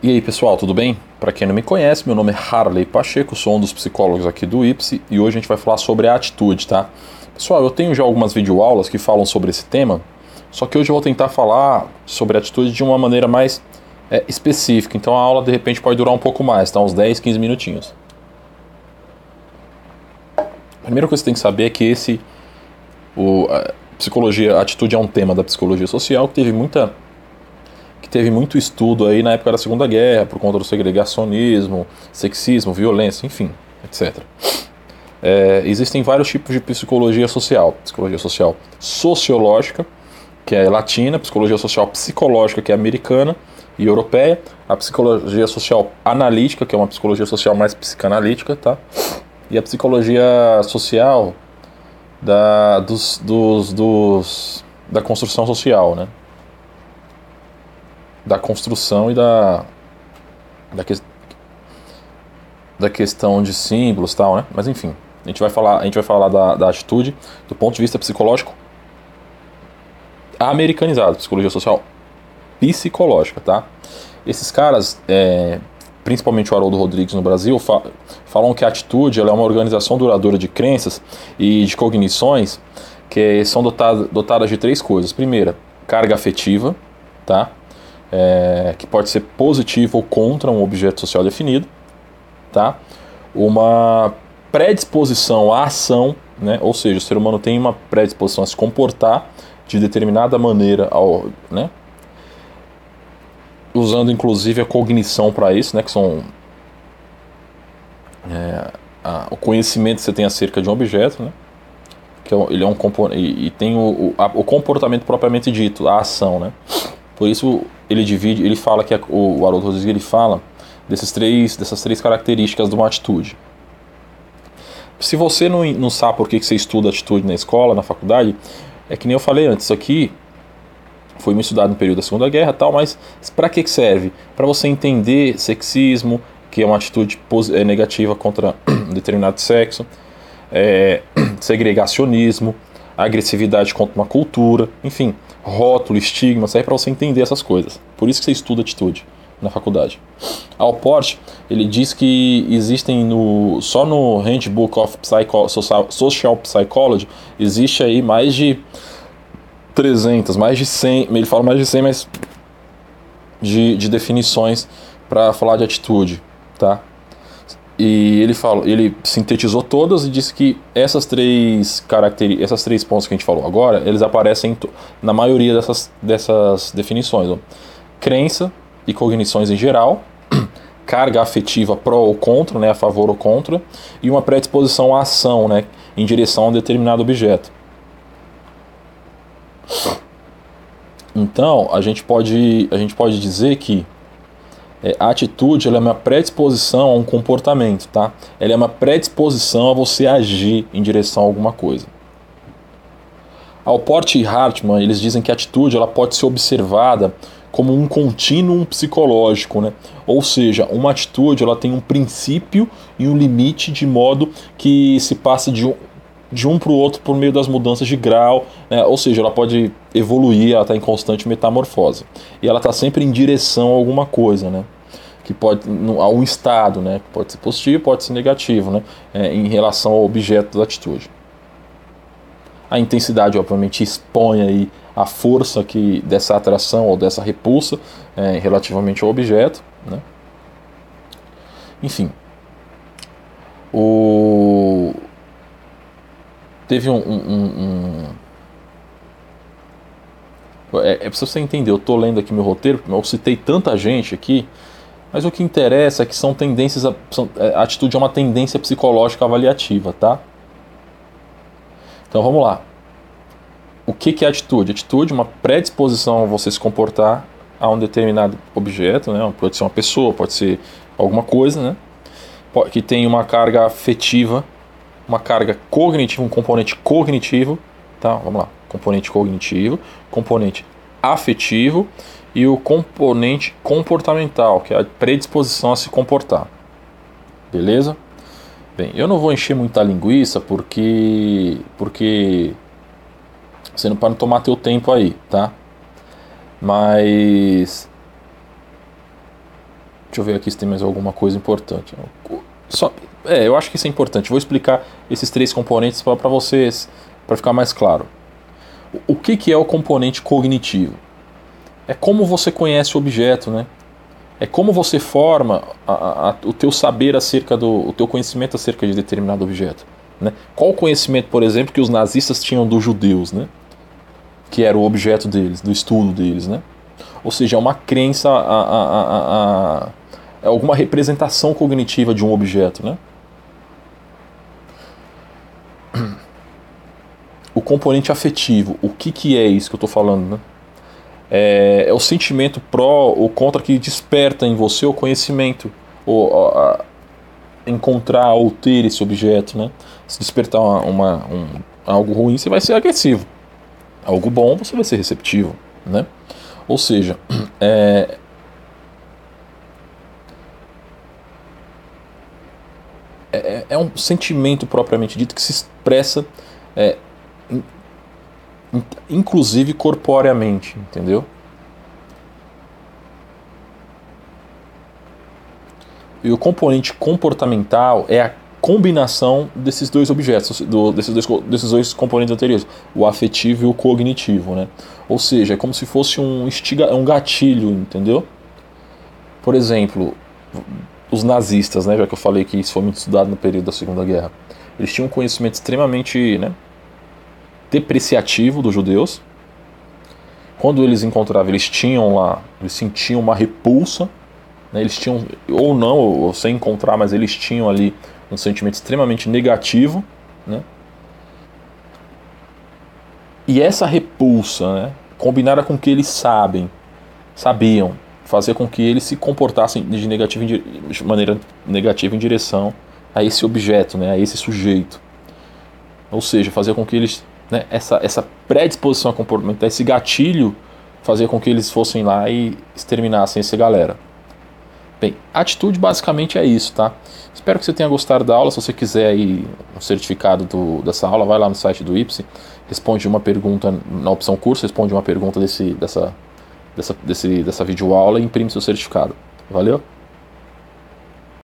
E aí pessoal, tudo bem? Para quem não me conhece, meu nome é Harley Pacheco, sou um dos psicólogos aqui do IPSI e hoje a gente vai falar sobre a atitude, tá? Pessoal, eu tenho já algumas videoaulas que falam sobre esse tema, só que hoje eu vou tentar falar sobre a atitude de uma maneira mais específica, então a aula de repente pode durar um pouco mais, tá? Uns 10, 15 minutinhos. A primeira coisa que você tem que saber é que a atitude é um tema da psicologia social que teve muito estudo aí na época da Segunda Guerra, por conta do segregacionismo, sexismo, violência, enfim, etc. Existem vários tipos de psicologia social. Psicologia social sociológica, que é latina, psicologia social psicológica, que é americana e europeia, a psicologia social analítica, que é uma psicologia social mais psicanalítica, tá? E a psicologia social da construção social, né? Da construção e da questão de símbolos e tal, né? Mas enfim, a gente vai falar da atitude do ponto de vista psicológico americanizado, psicologia social psicológica, tá? Esses caras, principalmente o Haroldo Rodrigues no Brasil, falam que a atitude ela é uma organização duradoura de crenças e de cognições que são dotadas de três coisas. Primeira, carga afetiva, tá? Que pode ser positivo ou contra um objeto social definido, tá? Uma predisposição à ação, né? Ou seja, o ser humano tem uma predisposição a se comportar de determinada maneira, né? Usando inclusive a cognição para isso, né? Que são o conhecimento que você tem acerca de um objeto, né? Que ele é um componente e tem o comportamento propriamente dito, a ação, né? Por isso ele fala que o Haroldo Rodrigues ele fala dessas três características de uma atitude. Se você não sabe por que você estuda atitude na escola, na faculdade, é que nem eu falei antes, isso aqui foi me estudado no período da Segunda Guerra, tal, mas para que serve? Para você entender sexismo, que é uma atitude negativa contra um determinado sexo, segregacionismo, agressividade contra uma cultura, enfim, rótulo, estigma, serve para você entender essas coisas. Por isso que você estuda atitude na faculdade. Alport, ele diz que existem só no Handbook of Social Psychology, existe aí mais de 300, mais de 100, ele fala mais de 100, mas de definições para falar de atitude, tá? E ele sintetizou todas e disse que essas três pontos que a gente falou agora, eles aparecem na maioria dessas definições. Ó. Crença e cognições em geral, carga afetiva pró ou contra, né, a favor ou contra, e uma predisposição à ação, né, em direção a um determinado objeto. Então, a gente pode dizer que a atitude ela é uma predisposição a um comportamento, tá? Ela é uma predisposição a você agir em direção a alguma coisa. Alport e Hartmann, eles dizem que a atitude ela pode ser observada como um contínuo psicológico, né? Ou seja, uma atitude ela tem um princípio e um limite de modo que se passa de um para o outro por meio das mudanças de grau, né? Ou seja, ela pode evoluir, ela está em constante metamorfose. E ela está sempre em direção a alguma coisa, né? Que pode, a um estado, né? Pode ser positivo, pode ser negativo, né? Em relação ao objeto da atitude. A intensidade, obviamente, expõe aí a força dessa atração ou dessa repulsa relativamente ao objeto, né? Enfim. Teve pra você entender, eu estou lendo aqui meu roteiro, eu citei tanta gente aqui, mas o que interessa é que são tendências, a atitude é uma tendência psicológica avaliativa, tá? Então vamos lá. O que é atitude? Atitude é uma predisposição a você se comportar a um determinado objeto, né? Pode ser uma pessoa, pode ser alguma coisa, né? Que tem uma carga afetiva, uma carga cognitiva, um componente cognitivo, tá? Vamos lá. Componente cognitivo, componente afetivo e o componente comportamental, que é a predisposição a se comportar. Beleza? Bem, eu não vou encher muita linguiça porque você não pode tomar teu tempo aí, tá? Mas Deixa eu ver aqui se tem mais alguma coisa importante. Eu acho que isso é importante. Vou explicar esses 3 componentes para vocês, para ficar mais claro. O que é o componente cognitivo? É como você conhece o objeto, né? É como você forma o teu saber acerca o teu conhecimento acerca de determinado objeto, né? Qual o conhecimento, por exemplo, que os nazistas tinham dos judeus, né? Que era o objeto deles, do estudo deles, né? Ou seja, é uma crença, é alguma representação cognitiva de um objeto, né? O componente afetivo, o que é isso que eu estou falando, né? É o sentimento pró ou contra que desperta em você o conhecimento, ou encontrar ou ter esse objeto, né? Se despertar algo ruim, você vai ser agressivo. Algo bom, você vai ser receptivo, né? Ou seja, é um sentimento propriamente dito que se expressa inclusive corporeamente, entendeu? E o componente comportamental é a combinação desses 2 objetos, desses dois componentes anteriores, o afetivo e o cognitivo, né? Ou seja, é como se fosse um gatilho, entendeu? Por exemplo, os nazistas, né, já que eu falei que isso foi muito estudado no período da Segunda Guerra, eles tinham um conhecimento extremamente, né, depreciativo dos judeus. Quando eles encontravam, eles sentiam uma repulsa, né, eles tinham, ou não, ou sem encontrar, mas eles tinham ali um sentimento extremamente negativo, né? E essa repulsa, né, combinada com o que eles sabiam, fazer com que eles se comportassem de maneira negativa em direção a esse objeto, né, a esse sujeito. Ou seja, fazer com que eles, né, essa predisposição a comportamental, esse gatilho, fazer com que eles fossem lá e exterminassem essa galera. Bem, atitude basicamente é isso, tá? Espero que você tenha gostado da aula. Se você quiser aí um certificado dessa aula, vai lá no site do IPSE, responde uma pergunta na opção curso, responde uma pergunta dessa videoaula e imprime seu certificado. Valeu?